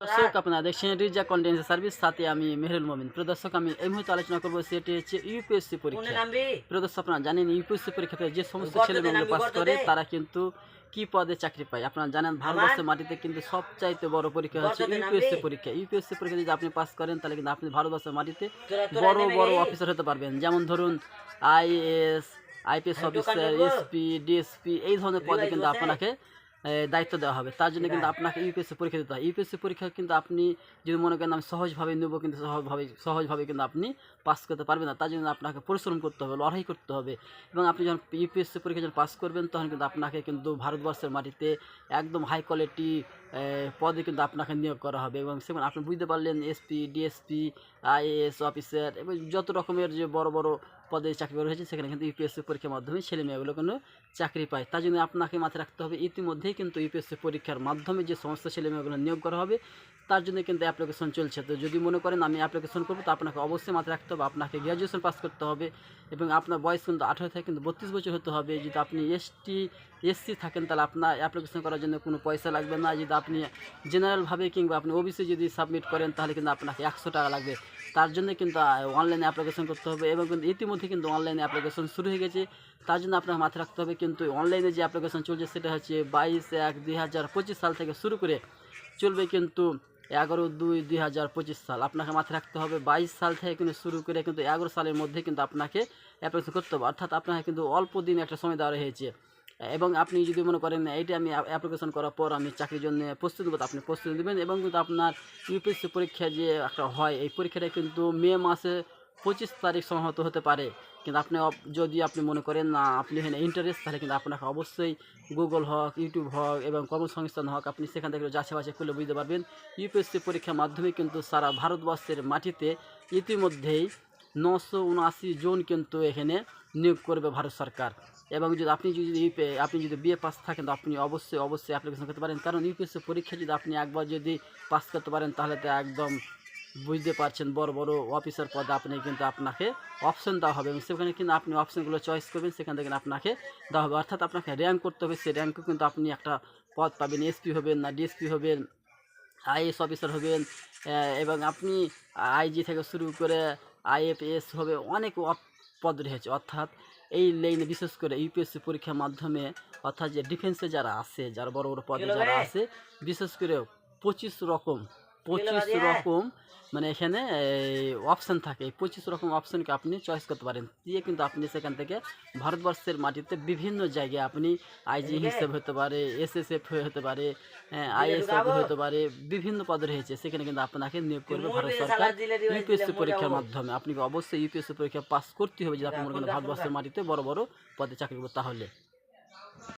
দর্শক আপনারা দেখছেন রিজা কন্টেন্ট সার্ভিস, সাথে আমি মেহেরুল মমিন। প্রিয় দর্শক, আমি এই মুহূর্তে আলোচনা করবো সেটি হচ্ছে ইউপিএসসি পরীক্ষা। প্রিয় দর্শক, আপনারা জানেন ইউপিএসসি পরীক্ষাতে যে সমস্ত ছেলেমেয়েগুলো পাস করে তারা কিন্তু কি পদে চাকরি পায়। আপনারা জানেন ভারতবর্ষের মাটিতে কিন্তু সবচাইতে বড় পরীক্ষা হচ্ছে ইউপিএসসি পরীক্ষা। ইউপিএসসি পরীক্ষা যদি আপনি পাস করেন তাহলে কিন্তু আপনি ভারতবর্ষের মাটিতে বড় বড় অফিসার হতে পারবেন। যেমন ধরুন IAS, IPS officer, SP, DSP, এই ধরনের পদে কিন্তু আপনাকে দায়িত্ব দেওয়া হবে। তার জন্য কিন্তু আপনাকে ইউপিএসসি পরীক্ষা দিতে হয়। ইউপিএসসি পরীক্ষা কিন্তু আপনি যদি মনে করেন আমি সহজভাবে নেব, কিন্তু সহজভাবে কিন্তু আপনি পাস করতে পারবেন না। তার জন্য আপনাকে পরিশ্রম করতে হবে, লড়াই করতে হবে। এবং আপনি যখন ইউপিএসসি পরীক্ষা যখন পাস করবেন তখন কিন্তু আপনাকে কিন্তু ভারতবর্ষের মাটিতে একদম হাই কোয়ালিটি পদে কিন্তু আপনাকে নিয়োগ করা হবে। এবং সেখানে আপনি বুঝতে পারলেন এসপি, ডিএসপি, আইএএস অফিসার এবং যত রকমের যে বড় বড় পদে চাকরি রয়েছে সেখানে কিন্তু ইউপিএসসি পরীক্ষার মাধ্যমে ছেলে মেয়েগুলো কিন্তু চাকরি পায়। তার জন্য আপনাকে মাথায় রাখতে হবে ইতিমধ্যেই কিন্তু ইউপিএসসি পরীক্ষার মাধ্যমে যে সমস্ত ছেলে মেয়েগুলো নিয়োগ করা হবে তার জন্য কিন্তু অ্যাপ্লিকেশন চলছে। তো যদি মনে করেন আমি অ্যাপ্লিকেশন করবো, তো আপনাকে অবশ্যই মাথায় রাখতে হবে আপনাকে গ্র্যাজুয়েশন পাস করতে হবে এবং আপনার বয়স কিন্তু 18 থেকে কিন্তু 32 বছর হতে হবে। যদি আপনি এসসি থাকেন তাহলে আপনার অ্যাপ্লিকেশন করার জন্য কোনো পয়সা লাগবে না। যদি আপনি জেনারেলভাবে কিংবা আপনি ওবিসি যদি সাবমিট করেন তাহলে কিন্তু আপনাকে 100 টাকা লাগবে। তার জন্য কিন্তু অনলাইনে অ্যাপ্লিকেশন করতে হবে এবং কিন্তু ইতিমধ্যে কিন্তু অনলাইনে অ্যাপ্লিকেশন শুরু হয়ে গেছে। তার জন্য আপনাকে মাথায় রাখতে হবে কিন্তু অনলাইনে যে অ্যাপ্লিকেশন চলছে সেটা হচ্ছে 22/1/2025 সাল থেকে শুরু করে চলবে কিন্তু 11/2/2025 সাল। আপনাকে মাথায় রাখতে হবে 22 সাল থেকে কিন্তু শুরু করে কিন্তু 11 সালের মধ্যে কিন্তু আপনাকে অ্যাপ্লিকেশন করতে হবে। অর্থাৎ আপনাকে কিন্তু অল্প দিন একটা সময় দেওয়া হয়েছে। এবং আপনি যদি মনে করেন এইটা আমি অ্যাপ্লিকেশন করার পর আমি চাকরির জন্য প্রস্তুতি নেব, আপনি প্রস্তুতি নেবেন। এবং কিন্তু আপনার ইউপিএসসি পরীক্ষা যে একটা হয় এই পরীক্ষাটা কিন্তু মে মাসে 25 তারিখ সম্ভবত হতে পারে। কিন্তু আপনি যদি আপনি মনে করেন না আপনি এখানে ইন্টারেস্ট, তাহলে কিন্তু আপনাকে অবশ্যই গুগল হোক, ইউটিউব হোক এবং কর্মসংস্থান হোক আপনি সেখান থেকে যাচাই বাছাই করলে বুঝতে পারবেন ইউপিএসসি পরীক্ষার মাধ্যমে কিন্তু সারা ভারতবর্ষের মাটিতে ইতিমধ্যেই 979 জন কিন্তু এখানে নিয়োগ করবে ভারত সরকার। এবং যদি আপনি যদি বিএ পাস থাকেন তো আপনি অবশ্যই অ্যাপ্লিকেশন করতে পারেন। কারণ ইউপিএসসি পরীক্ষা যদি আপনি একবার যদি পাস করতে পারেন তাহলে তো একদম বুঝতে পারছেন বড় বড় অফিসার পদে আপনি কিন্তু আপনাকে অপশন দেওয়া হবে এবং সেখানে কিন্তু আপনি অপশনগুলো চয়েস করবেন, সেখান থেকে আপনাকে দেওয়া হবে। অর্থাৎ আপনাকে র্যাঙ্ক করতে হবে, সেই র্যাঙ্কে কিন্তু আপনি একটা পদ পাবেন। এসপি হবেন না ডিএসপি হবেন, আইএএস অফিসার হবেন এবং আপনি আইজি থেকে শুরু করে আইএফএস হবে, অনেক পদ রয়েছে। অর্থাৎ এই লাইনে বিশেষ করে ইউপিএসসি পরীক্ষার মাধ্যমে অর্থাৎ যে ডিফেন্সে যারা আছে, যারা বড় বড় পদে যারা আছে, বিশেষ করে 25 রকম মানে এখানে অপশান থাকে। এই 25 রকম অপশানকে আপনি চয়েস করতে পারেন, দিয়ে কিন্তু আপনি সেখান থেকে ভারতবর্ষের মাটিতে বিভিন্ন জায়গায় আপনি আইজি হিসেবে হতে পারে, এসএসএফ হতে পারে, আইএসএফ হতে পারে, বিভিন্ন পদে রয়েছে। সেখানে কিন্তু আপনাকে নিয়োগ করবে ভারত সরকার ইউপিএসসি পরীক্ষার মাধ্যমে। আপনি অবশ্যই ইউপিএসসি পরীক্ষা পাস করতে হবে যদি আপনি মনে করেন ভারতবর্ষের মাটিতে বড় বড় পদে চাকরি করতে। তাহলে